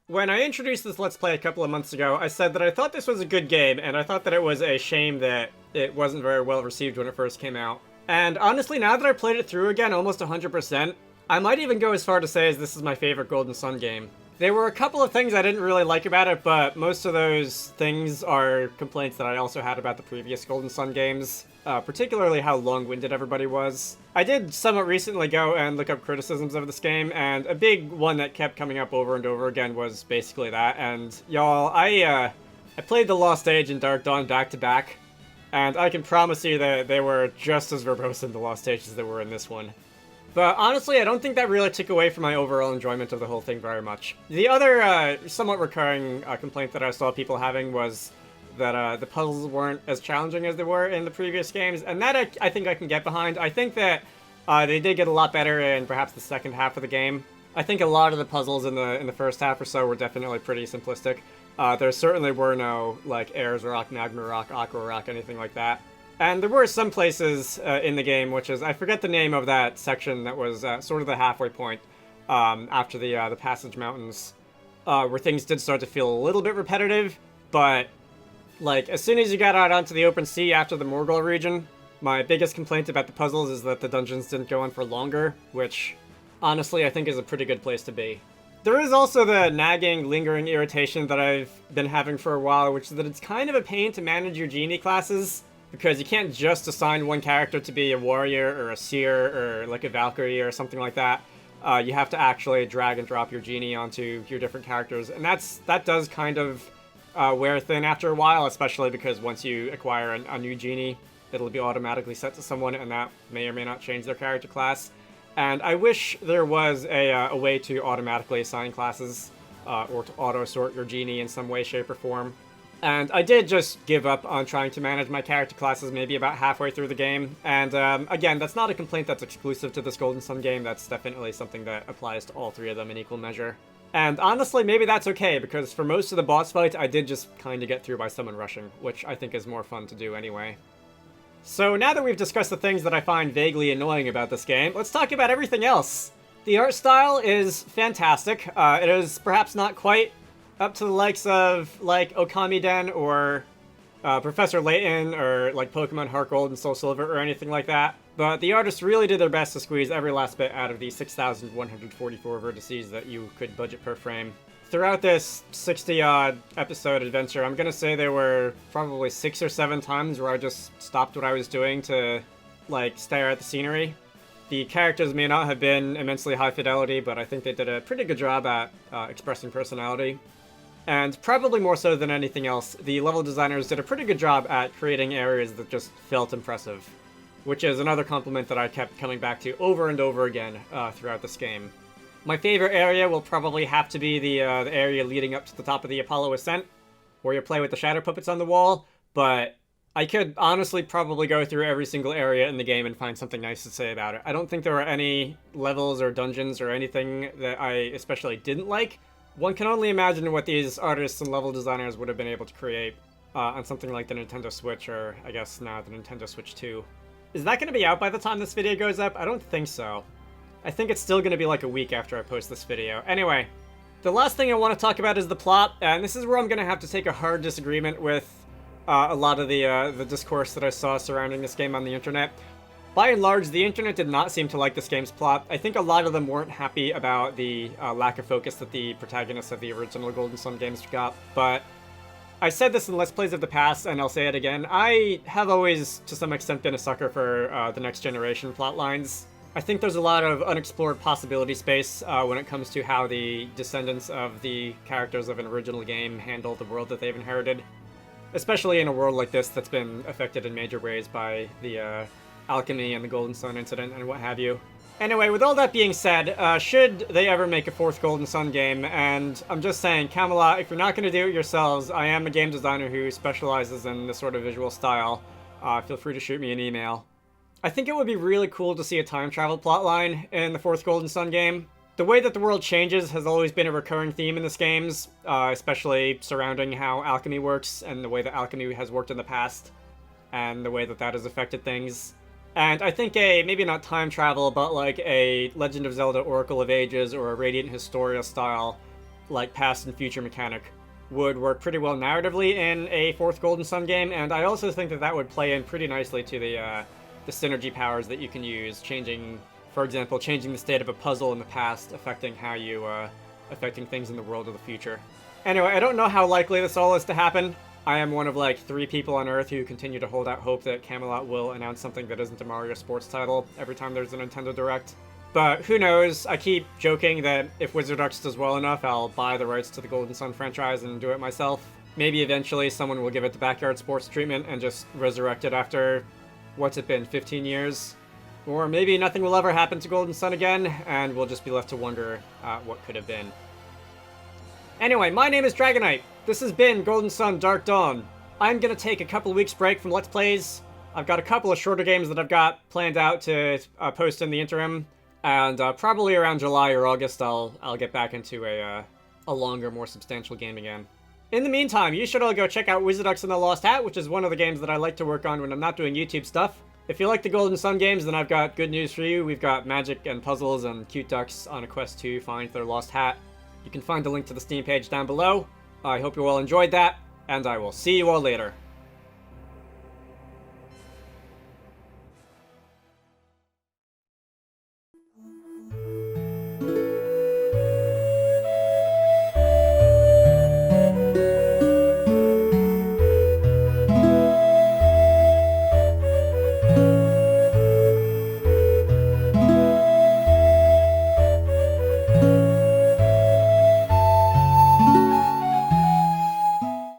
When I introduced this Let's Play a couple of months ago, I said that I thought this was a good game, and I thought that it was a shame that it wasn't very well received when it first came out. And honestly, now that I played it through again almost 100%, I might even go as far to say as this is my favorite Golden Sun game. There were a couple of things I didn't really like about it, but most of those things are complaints that I also had about the previous Golden Sun games, particularly how long-winded everybody was. I did somewhat recently go and look up criticisms of this game, and a big one that kept coming up over and over again was basically that. And y'all, I played The Lost Age and Dark Dawn back-to-back, and I can promise you that they were just as verbose in The Lost Age as they were in this one. But honestly, I don't think that really took away from my overall enjoyment of the whole thing very much. The other somewhat recurring complaint that I saw people having was that the puzzles weren't as challenging as they were in the previous games, and that I think I can get behind. I think that they did get a lot better in perhaps the second half of the game. I think a lot of the puzzles in the first half or so were definitely pretty simplistic. There certainly were no, like, Ares Rock, Magma Rock, Aqua Rock, anything like that. And there were some places in the game, which is, I forget the name of that section that was sort of the halfway point after the Passage Mountains, where things did start to feel a little bit repetitive, but, like, as soon as you got out onto the open sea after the Morgul region, my biggest complaint about the puzzles is that the dungeons didn't go on for longer, which, honestly, I think is a pretty good place to be. There is also the nagging, lingering irritation that I've been having for a while, which is that it's kind of a pain to manage your genie classes, because you can't just assign one character to be a warrior or a seer or like a Valkyrie or something like that. You have to actually drag and drop your genie onto your different characters, and that does kind of wear thin after a while, especially because once you acquire a new genie, it'll be automatically set to someone, and that may or may not change their character class. And I wish there was a way to automatically assign classes or to auto-sort your genie in some way, shape, or form. And I did just give up on trying to manage my character classes maybe about halfway through the game. And again, that's not a complaint that's exclusive to this Golden Sun game. That's definitely something that applies to all three of them in equal measure. And honestly, maybe that's okay, because for most of the boss fights, I did just kind of get through by summon rushing, which I think is more fun to do anyway. So now that we've discussed the things that I find vaguely annoying about this game, let's talk about everything else. The art style is fantastic. It is perhaps not quite up to the likes of, like, Okamiden or Professor Layton or, like, Pokemon Heart Gold and Soul Silver or anything like that. But the artists really did their best to squeeze every last bit out of the 6,144 vertices that you could budget per frame. Throughout this 60-odd episode adventure, I'm gonna say there were probably 6 or 7 times where I just stopped what I was doing to, like, stare at the scenery. The characters may not have been immensely high fidelity, but I think they did a pretty good job at expressing personality. And probably more so than anything else, the level designers did a pretty good job at creating areas that just felt impressive, which is another compliment that I kept coming back to over and over again throughout this game. My favorite area will probably have to be the area leading up to the top of the Apollo Ascent, where you play with the shadow puppets on the wall, but I could honestly probably go through every single area in the game and find something nice to say about it. I don't think there are any levels or dungeons or anything that I especially didn't like. One can only imagine what these artists and level designers would have been able to create on something like the Nintendo Switch, or I guess now the Nintendo Switch 2. Is that going to be out by the time this video goes up? I don't think so. I think it's still going to be like a week after I post this video. Anyway, the last thing I want to talk about is the plot, and this is where I'm going to have to take a hard disagreement with a lot of the discourse that I saw surrounding this game on the internet. By and large, the internet did not seem to like this game's plot. I think a lot of them weren't happy about the lack of focus that the protagonists of the original Golden Sun games got, but I said this in Let's Plays of the past, and I'll say it again. I have always, to some extent, been a sucker for the next generation plotlines. I think there's a lot of unexplored possibility space when it comes to how the descendants of the characters of an original game handle the world that they've inherited, especially in a world like this that's been affected in major ways by the alchemy and the Golden Sun incident and what have you. Anyway, with all that being said, should they ever make a 4th Golden Sun game, and I'm just saying, Camelot, if you're not going to do it yourselves, I am a game designer who specializes in this sort of visual style. Feel free to shoot me an email. I think it would be really cool to see a time travel plotline in the 4th Golden Sun game. The way that the world changes has always been a recurring theme in this games, especially surrounding how alchemy works and the way that alchemy has worked in the past, and the way that that has affected things. And I think maybe not time travel, but like a Legend of Zelda Oracle of Ages or a Radiant Historia style like, past and future mechanic would work pretty well narratively in a fourth Golden Sun game, and I also think that that would play in pretty nicely to the synergy powers that you can use, changing, for example, changing the state of a puzzle in the past, affecting how you, affecting things in the world of the future. Anyway, I don't know how likely this all is to happen. I am one of like 3 people on Earth who continue to hold out hope that Camelot will announce something that isn't a Mario sports title every time there's a Nintendo Direct. But who knows, I keep joking that if Wizarducks does well enough, I'll buy the rights to the Golden Sun franchise and do it myself. Maybe eventually someone will give it the backyard sports treatment and just resurrect it after, what's it been, 15 years? Or maybe nothing will ever happen to Golden Sun again, and we'll just be left to wonder what could have been. Anyway, my name is Dragonite. This has been Golden Sun Dark Dawn. I'm gonna take a couple of weeks break from Let's Plays. I've got a couple of shorter games that I've got planned out to post in the interim, and probably around July or August I'll get back into a longer, more substantial game again. In the meantime, you should all go check out Wizarducks and the Lost Hat, which is one of the games that I like to work on when I'm not doing YouTube stuff. If you like the Golden Sun games, then I've got good news for you. We've got magic and puzzles and cute ducks on a quest to find their lost hat. You can find the link to the Steam page down below. I hope you all enjoyed that, and I will see you all later.